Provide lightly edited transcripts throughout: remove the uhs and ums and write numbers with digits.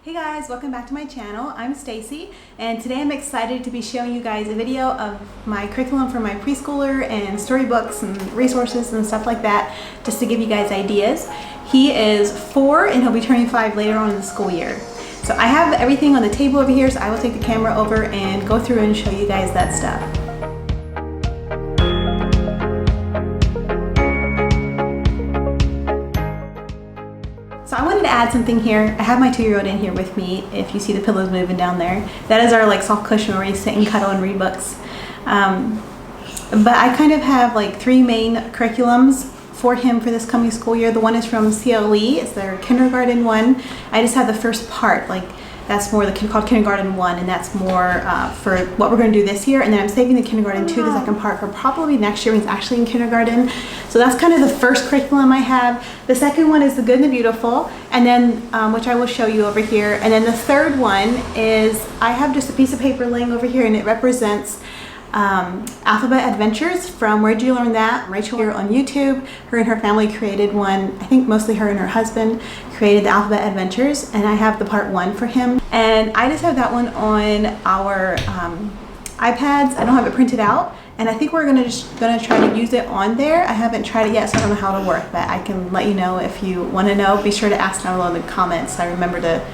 Hey guys, welcome back to my channel. I'm Stacey, and today I'm excited to be showing you guys a video of my curriculum for my preschooler and storybooks and resources and stuff like that, just to give you guys ideas. He is 4 and he'll be turning 5 later on in the school year. So I have everything on the table over here, so I will take the camera over and go through and show you guys that stuff. So I wanted to add something here. I have my 2-year-old in here with me, if you see the pillows moving down there. That is our soft cushion where we sit and cuddle and read books. But I kind of have 3 main curriculums for him for this coming school year. The one is from CLE, it's their kindergarten one. I just have the first part, that's more called kindergarten 1, and that's more for what we're going to do this year. And then I'm saving the kindergarten 2, the second part, for probably next year when he's actually in kindergarten. So that's kind of the first curriculum I have. The second one is the Good and the Beautiful, and then which I will show you over here. And then the third one is I have just a piece of paper laying over here, and it represents Alphabet Adventures from Where'd You Learn That? Rachel here on YouTube. Her and her family created one. I think mostly her and her husband created the Alphabet Adventures, and I have the part 1 for him. And I just have that one on our iPads. I don't have it printed out, and I think we're gonna try to use it on there. I haven't tried it yet, so I don't know how it'll work, but I can let you know if you want to know. Be sure to ask down below in the comments. I remember to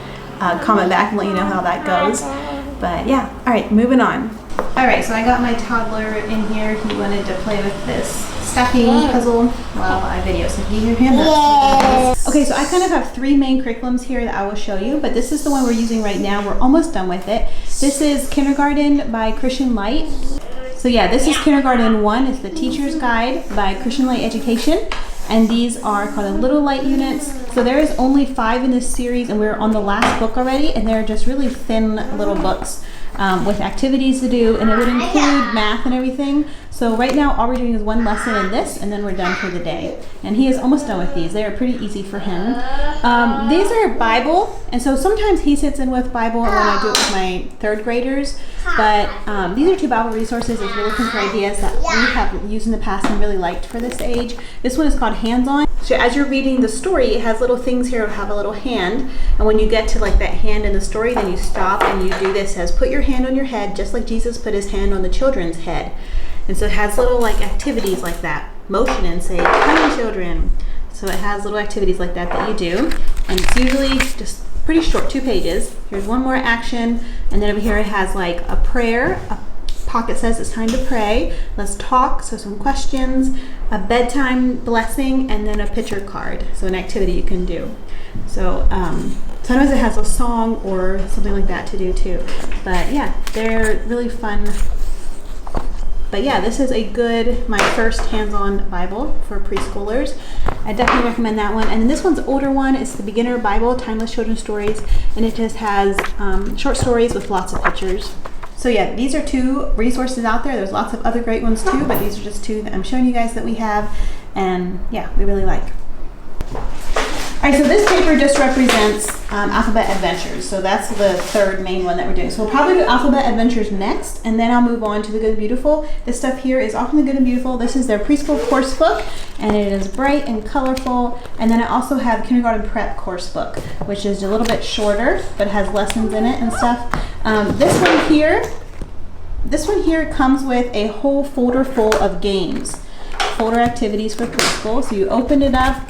comment back and let you know how that goes. But yeah, all right, moving on. Alright, so I got my toddler in here. He wanted to play with this stacking puzzle while I video. So if you hear him, that's okay, so I kind of have 3 main curriculums here that I will show you, but this is the one we're using right now. We're almost done with it. This is Kindergarten by Christian Light. So yeah, this is Kindergarten 1. It's the Teacher's Guide by Christian Light Education. And these are called the Little Light units. So there is only 5 in this series, and we're on the last book already, and they're just really thin little books with activities to do, and it would include math and everything. So right now all we're doing is 1 lesson in this, and then we're done for the day. And he is almost done with these. They are pretty easy for him. These are Bible, and so sometimes he sits in with Bible and when I do it with my 3rd graders. But these are 2 Bible resources if you're looking for ideas that we have used in the past and really liked for this age. This one is called Hands-On. So as you're reading the story, it has little things here that have a little hand, and when you get to that hand in the story, then you stop and you do this. It says, put your hand on your head, just like Jesus put his hand on the children's head. And so it has little activities like that. Motion and say, come children. So it has little activities like that you do, and it's usually just pretty short, 2 pages. Here's one more action, and then over here it has a prayer. A pocket says it's time to pray. Let's talk, so some questions, a bedtime blessing, and then a picture card, so an activity you can do. So sometimes it has a song or something like that to do too. But yeah, they're really fun. But yeah, this is my first hands-on Bible for preschoolers. I definitely recommend that one. And then this one's an older one. It's the Beginner Bible, Timeless Children's Stories, and it just has short stories with lots of pictures. So yeah, these are 2 resources out there. There's lots of other great ones too, but these are just 2 that I'm showing you guys that we have, and yeah, we really like. Alright, so this paper just represents Alphabet Adventures. So that's the 3rd main one that we're doing. So we'll probably do Alphabet Adventures next, and then I'll move on to the Good and Beautiful. This stuff here is all from the Good and Beautiful. This is their preschool course book, and it is bright and colorful. And then I also have Kindergarten Prep course book, which is a little bit shorter, but has lessons in it and stuff. This one here comes with a whole folder full of games, folder activities for preschool. So you open it up,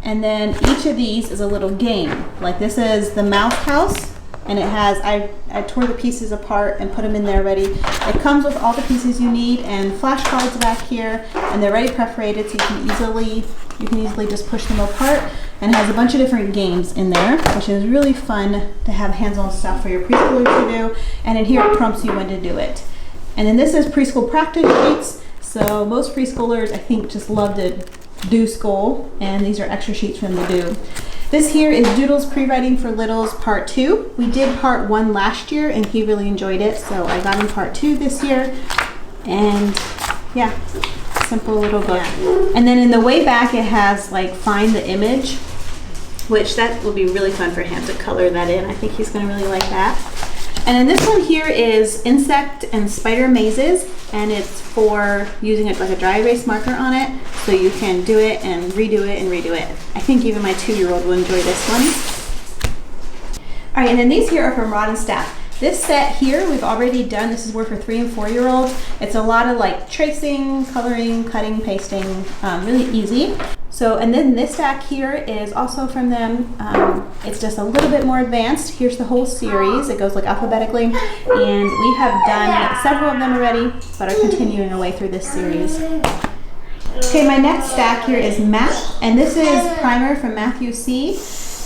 and then each of these is a little game. This is the Mouse House, and it has, I tore the pieces apart and put them in there ready. It comes with all the pieces you need and flashcards back here, and they're already perforated, so you can easily just push them apart, and it has a bunch of different games in there, which is really fun to have hands-on stuff for your preschoolers to do. And in here it prompts you when to do it. And then this is preschool practice sheets. So most preschoolers, I think, just love to do school, and these are extra sheets for them to do. This here is Doodles Pre-Writing for Littles Part 2. We did Part 1 last year, and he really enjoyed it, so I got him Part 2 this year. And yeah, simple little book. And then in the way back it has find the image, which that will be really fun for him to color that in. I think he's going to really like that. And then this one here is Insect and Spider Mazes, and it's for using it like a dry erase marker on it, so you can do it and redo it and redo it. I think even my 2-year-old will enjoy this one. All right, and then these here are from Rod and Staff. This set here we've already done. This is more for 3- and 4-year-olds. It's a lot of like tracing, coloring, cutting, pasting, really easy. So, and then this stack here is also from them. It's just a little bit more advanced. Here's the whole series. It goes like alphabetically, and we have done several of them already, but are continuing our way through this series. Okay, my next stack here is math, and this is primer from Matthew C.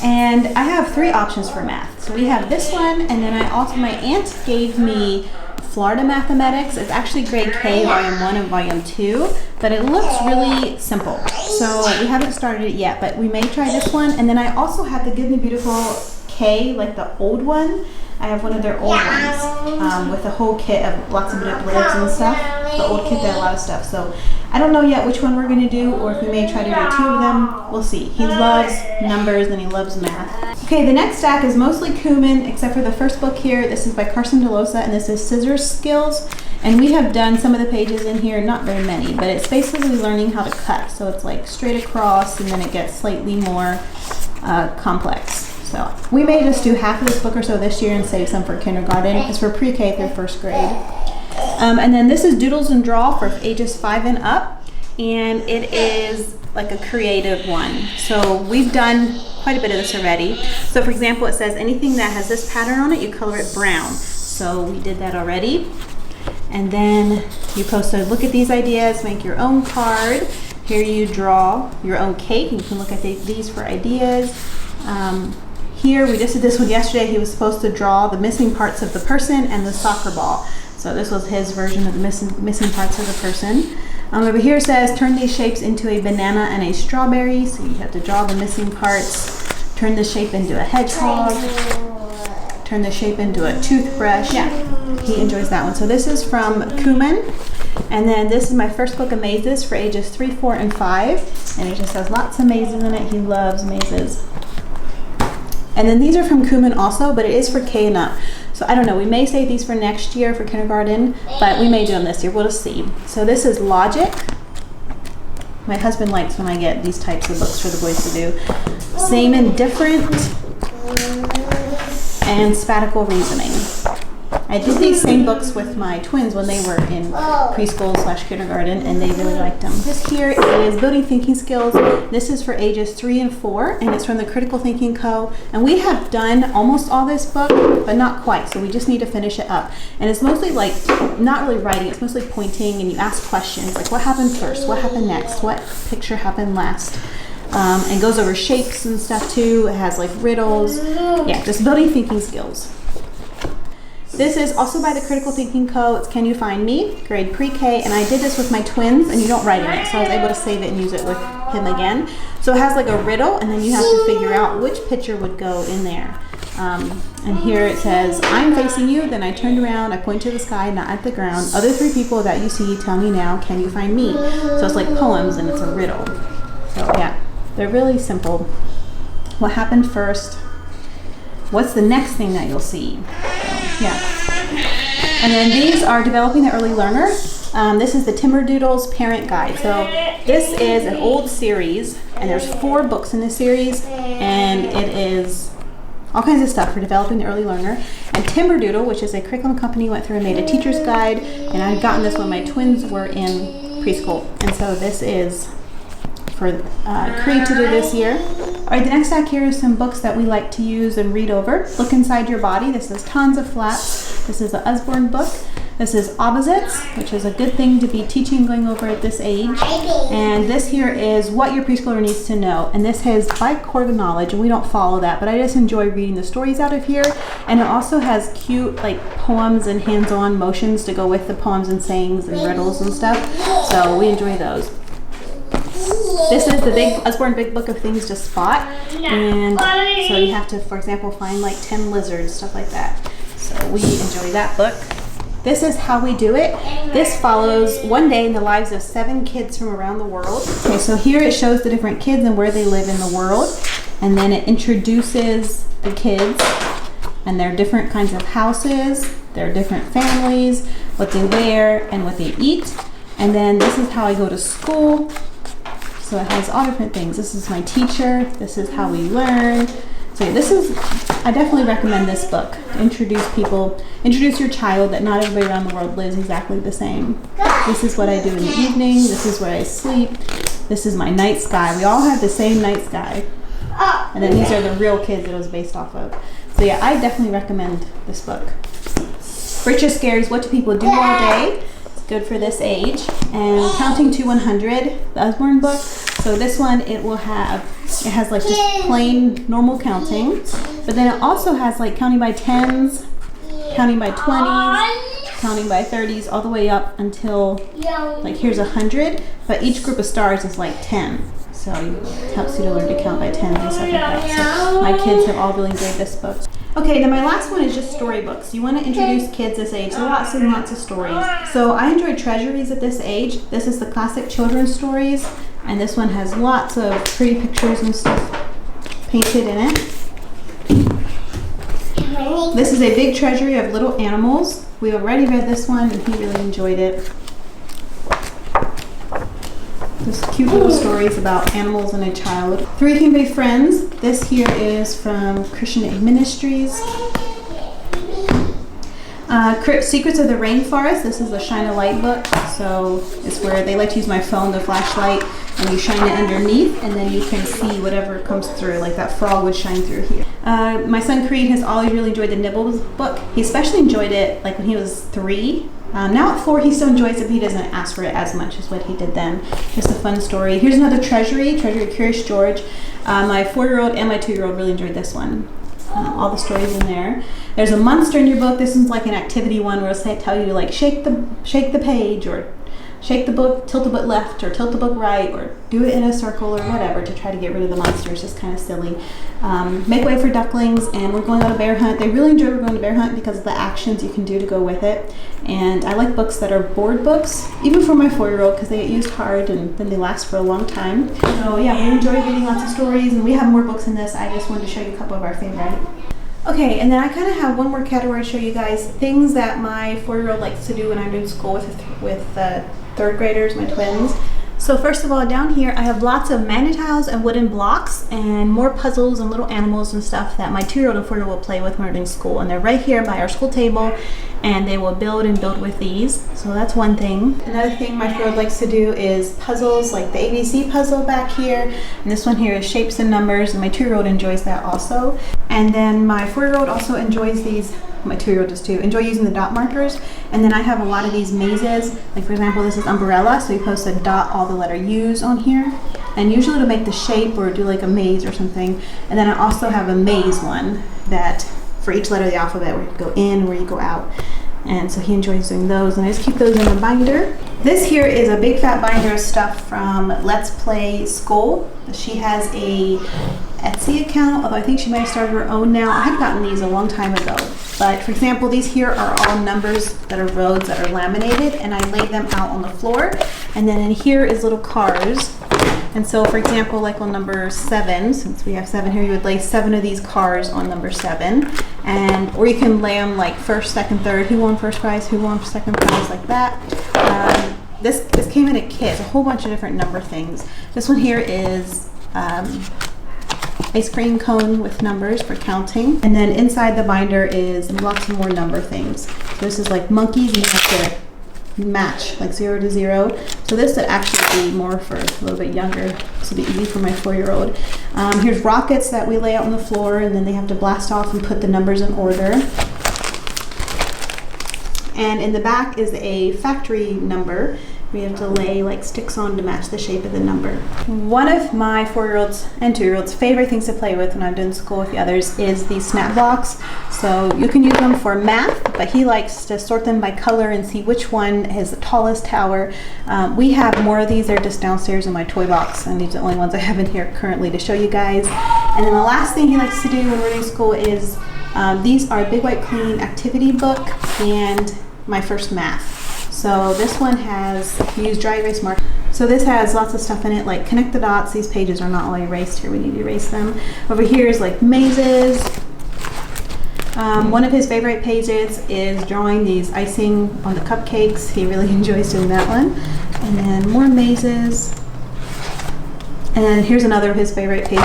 And I have 3 options for math. So we have this one, and then my aunt gave me Florida Mathematics. It's actually grade K, volume 1 and volume 2, but it looks really simple. So we haven't started it yet, but we may try this one. And then I also have the Good and Beautiful K, like the old one. I have one of their old ones with a whole kit of lots of different libs and stuff. The old kit did a lot of stuff. So I don't know yet which one we're going to do, or if we may try to do 2 of them. We'll see. He loves numbers and he loves math. Okay, the next stack is mostly Cumin, except for the first book here. This is by Carson DeLosa, and this is Scissors Skills. And we have done some of the pages in here, not very many, but it's basically learning how to cut. So it's like straight across, and then it gets slightly more complex. So we may just do half of this book or so this year and save some for kindergarten. It's for pre-K through 1st grade. And then this is Doodles and Draw for ages 5 and up, and it is like a creative one. So we've done quite a bit of this already. So for example, it says anything that has this pattern on it, you color it brown. So we did that already. And then you're supposed to look at these ideas, make your own card. Here you draw your own cake, and you can look at these for ideas. Here, we just did this one yesterday. He was supposed to draw the missing parts of the person and the soccer ball. So this was his version of the missing parts of the person. Over here it says, turn these shapes into a banana and a strawberry. So you have to draw the missing parts. Turn the shape into a hedgehog. Turn the shape into a toothbrush. Yeah, he enjoys that one. So this is from Cumin. And then this is my first book of mazes for ages 3, 4, and 5. And it just has lots of mazes in it. He loves mazes. And then these are from Cumin also, but it is for K and up. So I don't know, we may save these for next year for kindergarten, but we may do them this year. We'll just see. So this is Logic. My husband likes when I get these types of books for the boys to do. Same and Different, and Spatial Reasoning. I did these same books with my twins when they were in preschool / kindergarten, and they really liked them. This here is Building Thinking Skills. This is for ages 3 and 4, and it's from the Critical Thinking Co. And we have done almost all this book, but not quite, so we just need to finish it up. And it's mostly like, not really writing, it's mostly pointing, and you ask questions, like what happened first, what happened next, what picture happened last. And goes over shapes and stuff too. It has like riddles. Yeah, just building thinking skills. This is also by the Critical Thinking Co. It's Can You Find Me? Grade Pre-K, and I did this with my twins, and you don't write in it, so I was able to save it and use it with him again. So it has like a riddle, and then you have to figure out which picture would go in there. And here it says, I'm facing you, then I turned around, I point to the sky, not at the ground. Other 3 people that you see, tell me now, can you find me? So it's like poems, and it's a riddle. So yeah, they're really simple. What happened first? What's the next thing that you'll see? Yeah. And then these are Developing the Early Learner. This is the Timberdoodles Parent Guide. So this is an old series, and there's 4 books in this series, and it is all kinds of stuff for developing the early learner. And Timberdoodle, which is a curriculum company, went through and made a teacher's guide, and I had gotten this when my twins were in preschool. And so this is for Cree to do this year. All right, the next stack here is some books that we like to use and read over. Look Inside Your Body. This is Tons of Flats. This is the Usborne book. This is Opposites, which is a good thing to be teaching going over at this age. And this here is What Your Preschooler Needs to Know. And this has by Core of Knowledge, and we don't follow that, but I just enjoy reading the stories out of here. And it also has cute like poems and hands-on motions to go with the poems and sayings and riddles and stuff. So we enjoy those. This is the big Usborne Big Book of Things to Spot, and so you have to, for example, find like 10 lizards, stuff like that. So we enjoy that book. This is How We Do It. This follows one day in the lives of 7 kids from around the world. Okay, so here it shows the different kids and where they live in the world, and then it introduces the kids and their different kinds of houses, their different families, what they wear, and what they eat. And then this is how I go to school. So it has all different things. This is my teacher. This is how we learn. So this is I definitely recommend this book to introduce your child that not everybody around the world lives exactly the same. This is what I do in the evening. This is where I sleep. This is my night sky. We all have the same night sky. And then these are the real kids that it was based off of. So yeah, I definitely recommend this book. Richest Scaries, What Do People Do All Day? It's good for this age. And Counting to 100, the Usborne book. So this one, it has like just plain normal counting. But then it also has like counting by 10s, counting by 20s, counting by 30s, all the way up until like here's 100. But each group of stars is like 10. So it helps you to learn to count by 10s and stuff like that. So my kids have all really enjoyed this book. Okay, then my last one is just storybooks. You want to introduce kids this age, so lots and lots of stories. So I enjoy treasuries at this age. This is the classic children's stories, and this one has lots of pretty pictures and stuff painted in it. This is a big treasury of little animals. We already read this one, and he really enjoyed it. Just cute little stories about animals and a child. Three Can Be Friends. This here is from Christian Aid Ministries. Secrets of the Rainforest. This is the Shine a Light book. So it's where they like to use my phone, the flashlight, and you shine it underneath, and then you can see whatever comes through, like that frog would shine through here. My son Creed has always really enjoyed the Nibbles book. He especially enjoyed it like when he was 3. Now at 4, he still enjoys it, but he doesn't ask for it as much as what he did then. Just a fun story. Here's another treasury of Curious George. My 4-year-old and my 2-year-old really enjoyed this one. All the stories in there. There's a monster in your book. This one's like an activity one where it'll tell you to like shake the page, or shake the book, tilt the book left, or tilt the book right, or do it in a circle or whatever to try to get rid of the monster. It's just kind of silly. Make way for ducklings, and we're going on a bear hunt. They really enjoy we're going to bear hunt because of the actions you can do to go with it. And I like books that are board books, even for my 4-year-old, because they get used hard and then they last for a long time. So yeah, we enjoy reading lots of stories, and we have more books in this. I just wanted to show you a couple of our favorite. Okay, and then I kind of have one more category to show you guys, things that my 4-year-old likes to do when I'm in school with third graders, my twins. So first of all, down here I have lots of magnet-tiles and wooden blocks and more puzzles and little animals and stuff that my 2-year-old and 4-year-old will play with when we're in school. And they're right here by our school table, and they will build with these. So that's one thing. Another thing my 4-year-old likes to do is puzzles, like the ABC puzzle back here. And this one here is shapes and numbers, and my 2-year-old enjoys that also. And then my 4-year-old also enjoys these. My 2-year-old does too. Enjoy using the dot markers. And then I have a lot of these mazes. Like for example, this is umbrella, so you post a dot, all the letter U's on here. And usually to make the shape or do like a maze or something. And then I also have a maze one that for each letter of the alphabet, where you go in, where you go out. And so he enjoys doing those, and I just keep those in a binder. This here is a big fat binder of stuff from Let's Play School. She has a Etsy account, although I think she might have started her own now. I had gotten these a long time ago. But for example, these here are all numbers that are roads that are laminated, and I laid them out on the floor. And then in here is little cars. And so for example, like on number 7, since we have 7 here, you would lay 7 of these cars on number 7. Or you can lay them like first, second, third, who won first prize, who won second prize, like that. This came in a kit, it's a whole bunch of different number things. This one here is ice cream cone with numbers for counting. And then inside the binder is lots of more number things. So this is like monkeys, and you have to match like 0 to 0. So this would actually be more for a little bit younger. This will be easy for my 4-year-old. Here's rockets that we lay out on the floor, and then they have to blast off and put the numbers in order. And in the back is a factory number. We have to lay like sticks on to match the shape of the number. One of my 4-year-old's and 2-year-old's favorite things to play with when I'm doing school with the others is these snap blocks. So you can use them for math, but he likes to sort them by color and see which one is the tallest tower. We have more of these. They're just downstairs in my toy box, and these are the only ones I have in here currently to show you guys. And then the last thing he likes to do when we're in school is these are Big White Clean activity book and my first math. So this one has, we use dry erase marker. So this has lots of stuff in it, like connect the dots. These pages are not all erased here. We need to erase them. Over here is like mazes. One of his favorite pages is drawing these icing on the cupcakes. He really enjoys doing that one. And then more mazes. And then here's another of his favorite pages,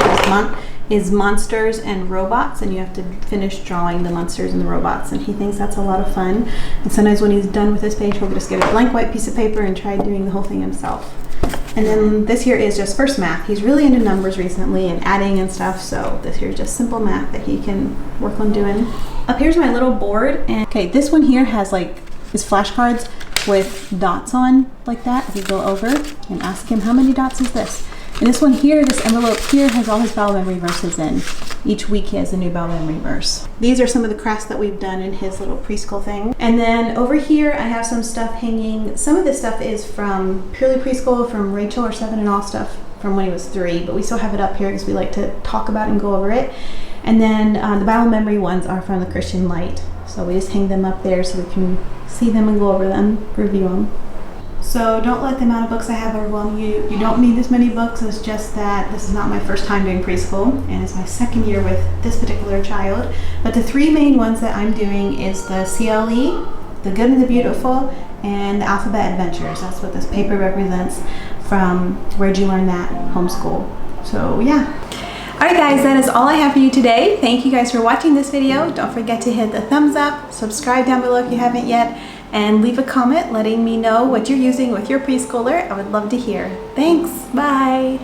is monsters and robots, and you have to finish drawing the monsters and the robots, and he thinks that's a lot of fun. And sometimes when he's done with this page, he'll just get a blank white piece of paper and try doing the whole thing himself. And then this here is just first math. He's really into numbers recently and adding and stuff, so this here is just simple math that he can work on doing. Up here's my little board, and okay, this one here has like his flashcards with dots on like that. If you go over and ask him how many dots is this. And this one here, this envelope here, has all his Bible memory verses in. Each week he has a new Bible memory verse. These are some of the crafts that we've done in his little preschool thing. And then over here I have some stuff hanging. Some of this stuff is from purely preschool, from Rachel or 7 and All stuff from when he was 3, but we still have it up here because we like to talk about and go over it. And then the Bible memory ones are from the Christian Light. So we just hang them up there so we can see them and go over them, review them. So don't let the amount of books I have overwhelm you. You don't need this many books. It's just that this is not my first time doing preschool, and it's my second year with this particular child. But the 3 main ones that I'm doing is the CLE, the Good and the Beautiful, and the Alphabet Adventures. That's what this paper represents from Where'd You Learn That? Homeschool. So yeah. Alright guys, that is all I have for you today. Thank you guys for watching this video. Don't forget to hit the thumbs up, subscribe down below if you haven't yet, and leave a comment letting me know what you're using with your preschooler. I would love to hear. Thanks. Bye.